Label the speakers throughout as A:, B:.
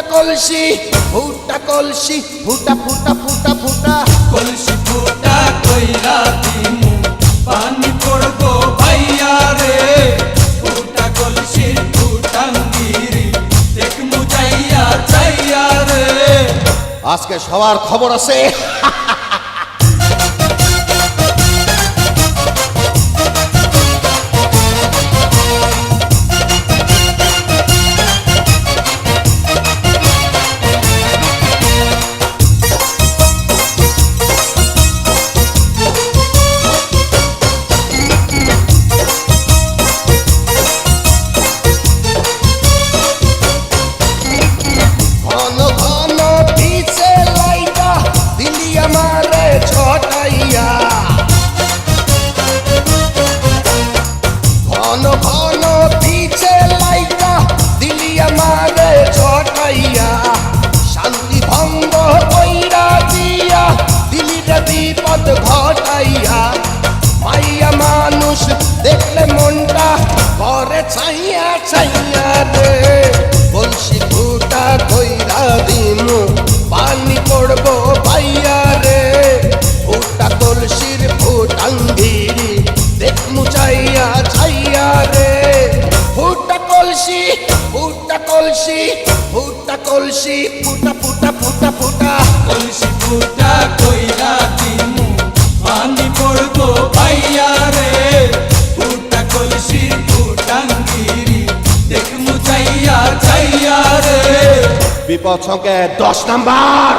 A: কলসি ফুটা কলসি ফুটা ফুটা ফুটা ফুটা
B: কলসি ফুটা কইরা দিমু পানি পড়বো ভাইয়া রে ফুটা কলসি ফুটাঙ্গিরি দেখমু যাইয়া যাইয়া রে
A: আজকে সবার খবর আছে শান্তি ভঙ্গ কইরা দিয়া দিলিটা বিপদ ঘটাইয়া মাইয়া মানুষ দেখলে মনটা করে ছাইয়া ছাইয়া রে কলসি ফুটা কইরা দিমু পানি পড়বো ভাইয়া রে ফুটা কলসির ফুটাঙ্গিরি দেখমু চাইয়া ছাইয়া রে ফুটা কলসি ফুটা কলসি ফুটা কলসি ফুটা ফুটা ফুটা ফুটা
B: কলসি ফুটা কইরা দিমু পানি পড়বো ভাইয়া রে ফুটা কলসি ফুটাঙ্গিরি দেখমু যাইয়া যাইয়া রে
A: বিপদ সংকেত 10 নাম্বার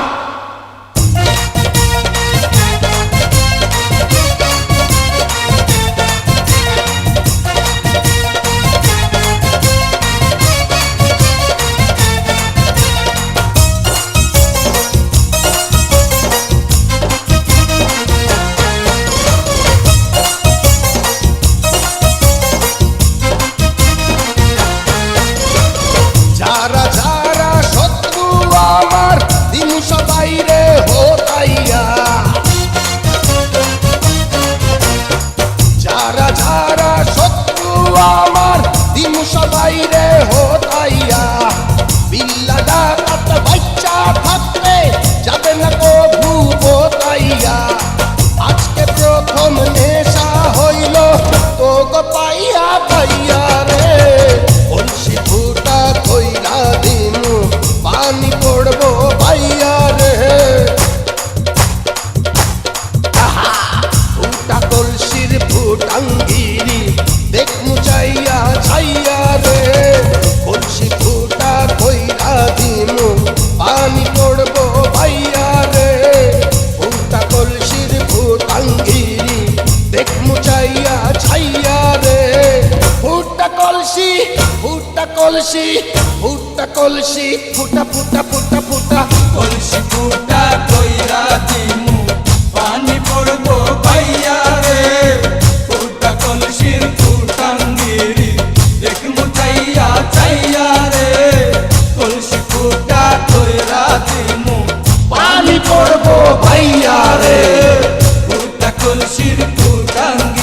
A: যারা যারা শত্রু আমার দিমু সবাই রে হতাইয়া যারা যারা শত্রু আমার দিমু সবাই রে হতাইয়া বিল্লা ডাকাত বাচ্চা থাকতে যাবে না কভু বোতাইয়া আজকে প্রথম নেশা হইল তো গো পাইয়া পাইয়া রে কলসি ফুটা কইরা দিমু পানি পড়বো ভাইয়া রে ফুটা কলসির ফুটাঙ্গিরি দেখমু চাইয়া ছাইয়া রে কলসি ফুটা কইরা দিমু পানি পড়বো ভাইয়া রে ফুটা কলসির ফুটাঙ্গিরি দেখমু চাইয়া ছাইয়া রে ফুটা কলসি ফুটা কলসি ফুটা কলসি ফুটা ফুটা ফুটা ফুটা
B: কলসি ফুটা কইরা দিমু পানি পড়বো ভাইয়া রে ফুটা কলসির ফুটাঙ্গিরি দেখমু যাইয়া যাইয়া রে কলসি ফুটা কইরা দিমু
A: পানি পড়বো ভাইয়া রে
B: ফুটা কলসির